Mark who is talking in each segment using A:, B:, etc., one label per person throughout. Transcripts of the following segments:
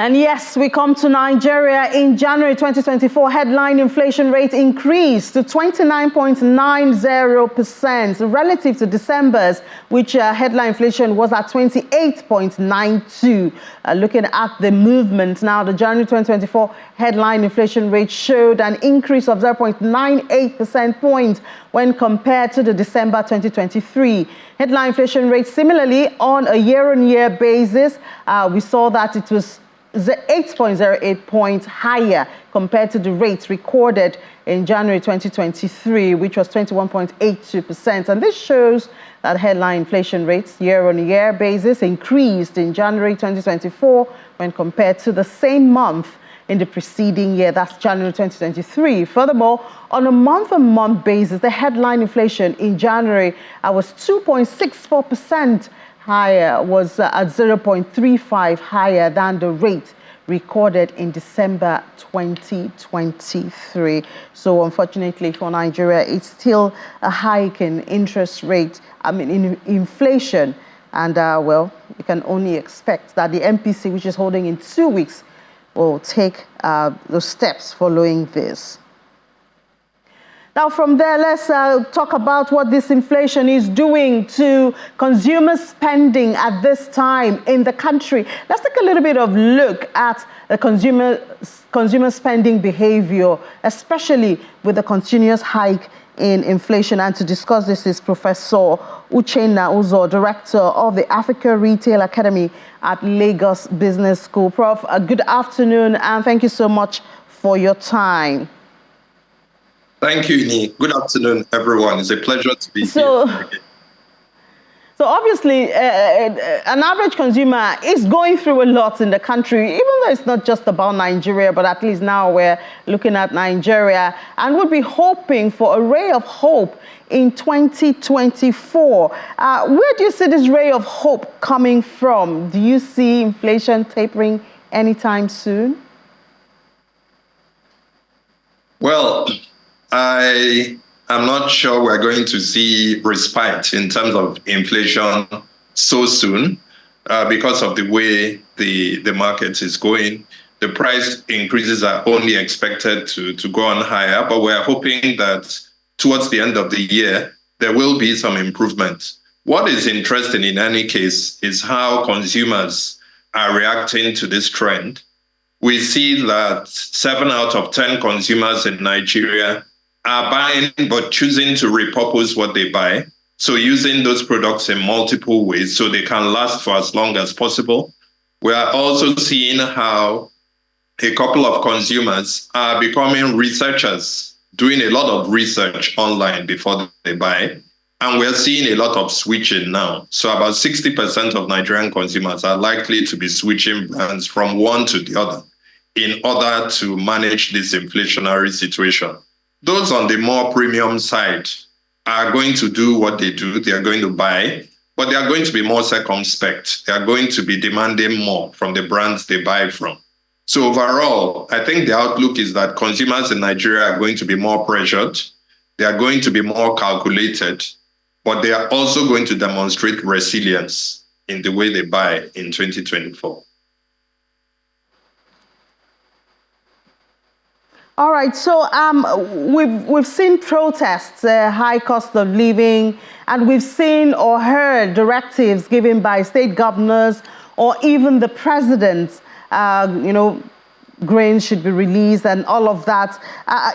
A: And yes, we come to Nigeria. In January 2024, headline inflation rate increased to 29.90% relative to December's, which headline inflation was at 28.92. Looking at the movement now, the January 2024 headline inflation rate showed an increase of 0.98% points when compared to the December 2023. Headline inflation rate similarly on a year-on-year basis, we saw that it was 8.08 points higher compared to the rate recorded in January 2023, which was 21.82%. And this shows that headline inflation rates year-on-year basis increased in January 2024 when compared to the same month in the preceding year, that's January 2023. Furthermore, on a month-on-month basis, the headline inflation in January was 2.64% higher, was at 0.35 higher than the rate recorded in December 2023. So unfortunately for Nigeria, it's still a hike in interest rate, in inflation. And well, we can only expect that the MPC, which is holding in 2 weeks, will take those steps following this. Now, from there, let's talk about what this inflation is doing to consumer spending at this time in the country. Let's take a little bit of look at the consumer spending behavior, especially with the continuous hike in inflation. And to discuss this is Professor Uchenna Uzo, Director of the Africa Retail Academy at Lagos Business School. Prof, good afternoon, and thank you so much for your time.
B: Thank you, Ini. Good afternoon, everyone. It's a pleasure to be here again.
A: So obviously, an average consumer is going through a lot in the country, even though it's not just about Nigeria, but at least now we're looking at Nigeria, and would be hoping for a ray of hope in 2024. Where do you see this ray of hope coming from? Do you see inflation tapering anytime soon?
B: Well, I am not sure we're going to see respite in terms of inflation so soon because of the way the market is going. The price increases are only expected to go on higher, but we're hoping that towards the end of the year, there will be some improvement. What is interesting in any case is how consumers are reacting to this trend. We see that 7 out of 10 consumers in Nigeria are buying but choosing to repurpose what they buy. So using those products in multiple ways so they can last for as long as possible. We are also seeing how a couple of consumers are becoming researchers, doing a lot of research online before they buy. And we're seeing a lot of switching now. So about 60% of Nigerian consumers are likely to be switching brands from one to the other in order to manage this inflationary situation. Those on the more premium side are going to do what they do. They are going to buy, but they are going to be more circumspect. They are going to be demanding more from the brands they buy from. So overall, I think the outlook is that consumers in Nigeria are going to be more pressured. They are going to be more calculated, but they are also going to demonstrate resilience in the way they buy in 2024.
A: All right, so we've seen protests, high cost of living, and we've seen or heard directives given by state governors or even the president, grains should be released and all of that.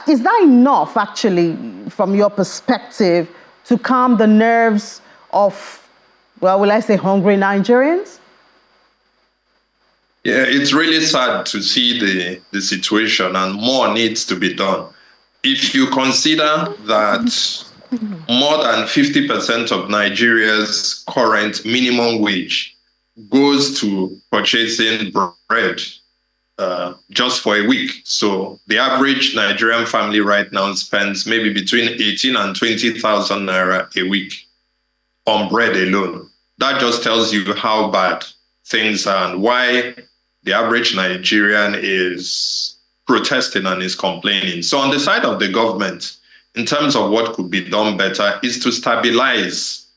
A: Is that enough, actually, from your perspective, to calm the nerves of, well, will I say hungry Nigerians?
B: Yeah, it's really sad to see the situation, and more needs to be done. If you consider that more than 50% of Nigeria's current minimum wage goes to purchasing bread just for a week. So the average Nigerian family right now spends maybe between 18 and 20,000 naira a week on bread alone. That just tells you how bad things are and why the average Nigerian is protesting and is complaining. So on the side of the government, in terms of what could be done better, is to stabilize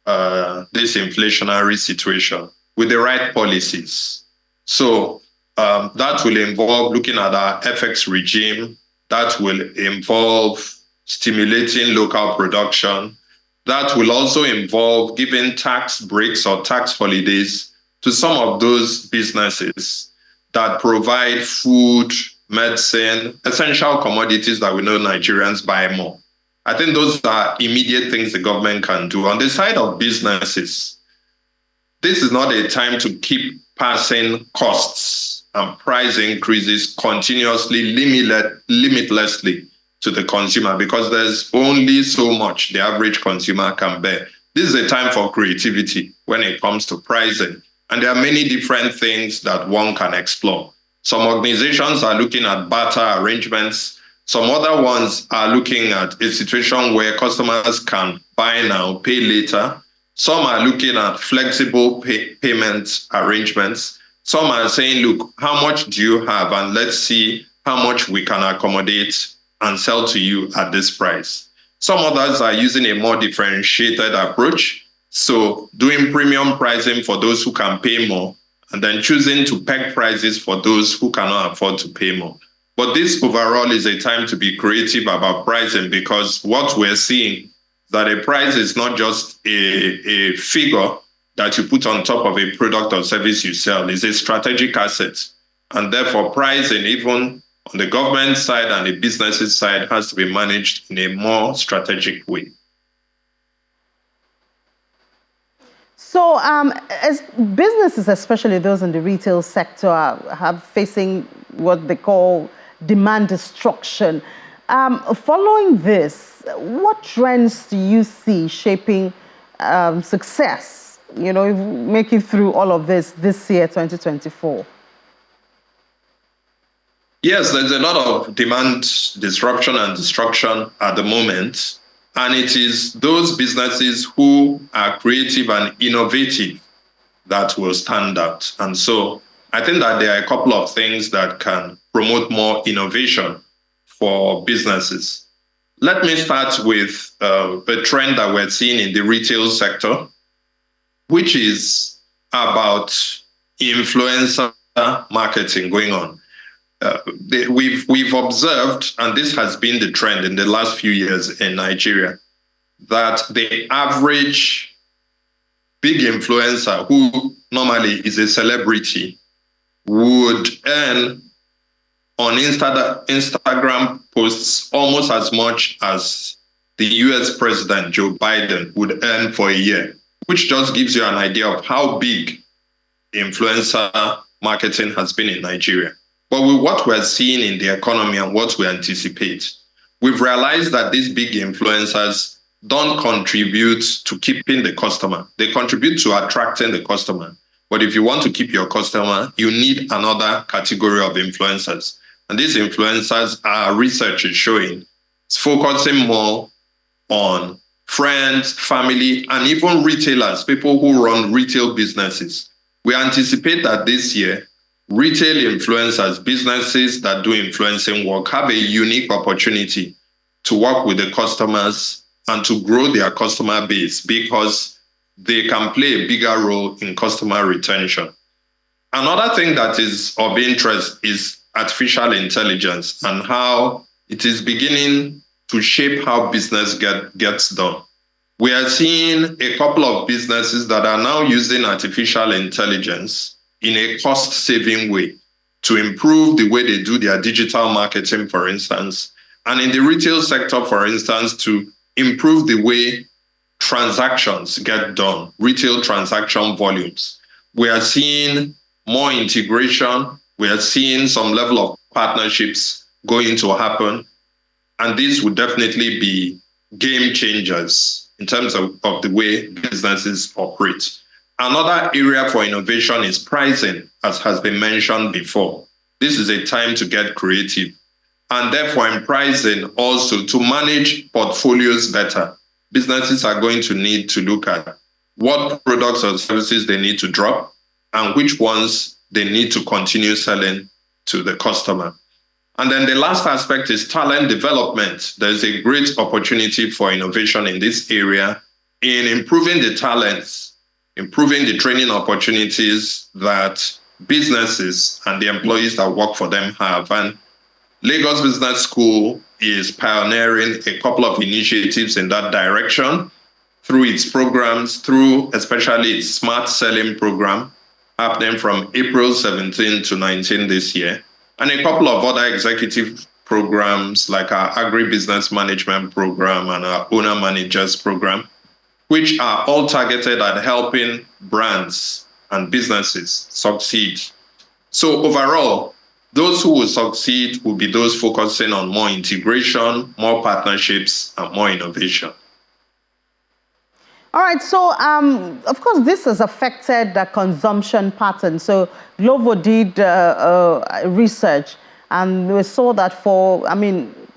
B: this inflationary situation with the right policies. So That will involve looking at our FX regime. That will involve stimulating local production. That will also involve giving tax breaks or tax holidays to some of those businesses that provide food, medicine, essential commodities that we know Nigerians buy more. I think those are immediate things the government can do. On the side of businesses, this is not a time to keep passing costs and price increases continuously, limitlessly to the consumer, because there's only so much the average consumer can bear. This is a time for creativity when it comes to pricing. And there are many different things that one can explore. Some organizations are looking at barter arrangements. Some other ones are looking at a situation where customers can buy now, pay later. Some are looking at flexible payment arrangements. Some are saying, look, how much do you have? And let's see how much we can accommodate and sell to you at this price. Some others are using a more differentiated approach. So doing premium pricing for those who can pay more, and then choosing to peg prices for those who cannot afford to pay more. But this overall is a time to be creative about pricing, because what we're seeing that a price is not just a figure that you put on top of a product or service you sell. It's a strategic asset. And therefore, pricing, even on the government side and the businesses side, has to be managed in a more strategic way.
A: So as businesses, especially those in the retail sector, are facing what they call demand destruction. Following this, what trends do you see shaping success, make it through all of this year, 2024?
B: Yes, there's a lot of demand disruption and destruction at the moment. And it is those businesses who are creative and innovative that will stand out. And so I think that there are a couple of things that can promote more innovation for businesses. Let me start with a trend that we're seeing in the retail sector, which is about influencer marketing going on. We've observed, and this has been the trend in the last few years in Nigeria, that the average big influencer, who normally is a celebrity, would earn on Instagram posts almost as much as the US President Joe Biden would earn for a year, which just gives you an idea of how big influencer marketing has been in Nigeria. But with what we're seeing in the economy and what we anticipate, we've realized that these big influencers don't contribute to keeping the customer. They contribute to attracting the customer. But if you want to keep your customer, you need another category of influencers. And these influencers, our research is showing, it's focusing more on friends, family, and even retailers, people who run retail businesses. We anticipate that this year, retail influencers, businesses that do influencing work, have a unique opportunity to work with the customers and to grow their customer base, because they can play a bigger role in customer retention. Another thing that is of interest is artificial intelligence and how it is beginning to shape how business gets done. We are seeing a couple of businesses that are now using artificial intelligence in a cost-saving way to improve the way they do their digital marketing, for instance, and in the retail sector, for instance, to improve the way transactions get done, retail transaction volumes. We are seeing more integration. We are seeing some level of partnerships going to happen. And these would definitely be game changers in terms of the way businesses operate. Another area for innovation is pricing, as has been mentioned before. This is a time to get creative. And therefore, in pricing, also to manage portfolios better, businesses are going to need to look at what products or services they need to drop and which ones they need to continue selling to the customer. And then the last aspect is talent development. There's a great opportunity for innovation in this area in improving the talents, improving the training opportunities that businesses and the employees that work for them have. And Lagos Business School is pioneering a couple of initiatives in that direction through its programs, through especially its smart selling program, happening from April 17 to 19 this year, and a couple of other executive programs like our agribusiness management program and our owner managers program, which are all targeted at helping brands and businesses succeed. So overall, those who will succeed will be those focusing on more integration, more partnerships, and more innovation.
A: All right, so of course, this has affected the consumption pattern. So Glovo did research, and we saw that for,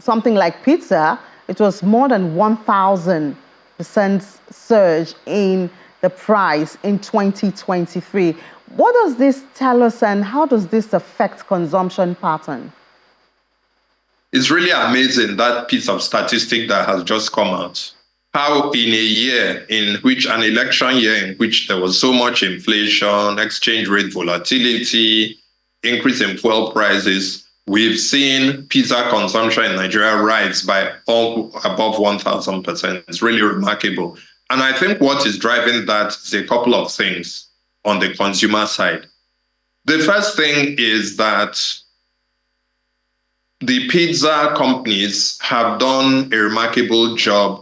A: something like pizza, it was more than 1,000% surge in the price in 2023. What does this tell us, and how does this affect consumption pattern?
B: It's really amazing, that piece of statistic that has just come out. How in a year in which, an election year in which there was so much inflation, exchange rate volatility, increase in fuel prices, we've seen pizza consumption in Nigeria rise by above 1,000%. It's really remarkable. And I think what is driving that is a couple of things on the consumer side. The first thing is that the pizza companies have done a remarkable job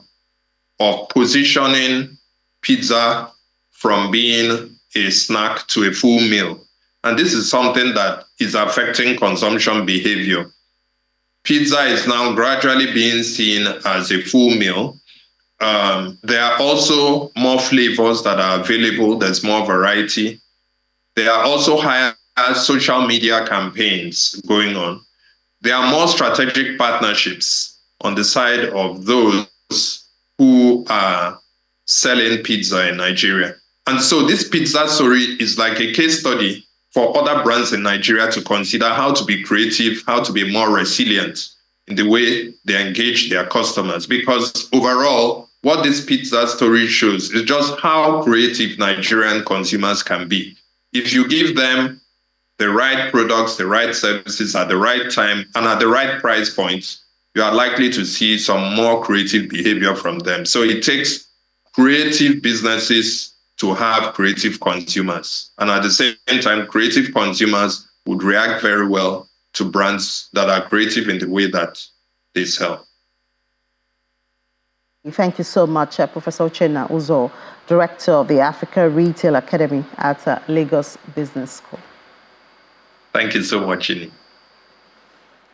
B: of positioning pizza from being a snack to a full meal. And this is something that is affecting consumption behavior. Pizza is now gradually being seen as a full meal. There are also more flavors that are available. There's more variety. There are also higher social media campaigns going on. There are more strategic partnerships on the side of those who are selling pizza in Nigeria. And so this pizza story is like a case study for other brands in Nigeria to consider how to be creative, how to be more resilient in the way they engage their customers. Because overall, what this pizza story shows is just how creative Nigerian consumers can be. If you give them the right products, the right services at the right time and at the right price points, you are likely to see some more creative behavior from them. So it takes creative businesses to have creative consumers. And at the same time, creative consumers would react very well to brands that are creative in the way that they sell.
A: Thank you so much, Professor Uchenna Uzo, Director of the Africa Retail Academy at Lagos Business School.
B: Thank you so much, Chini.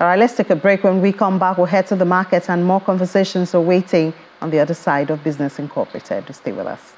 A: All right, let's take a break. When we come back, we'll head to the market, and more conversations are waiting on the other side of Business Incorporated. Stay with us.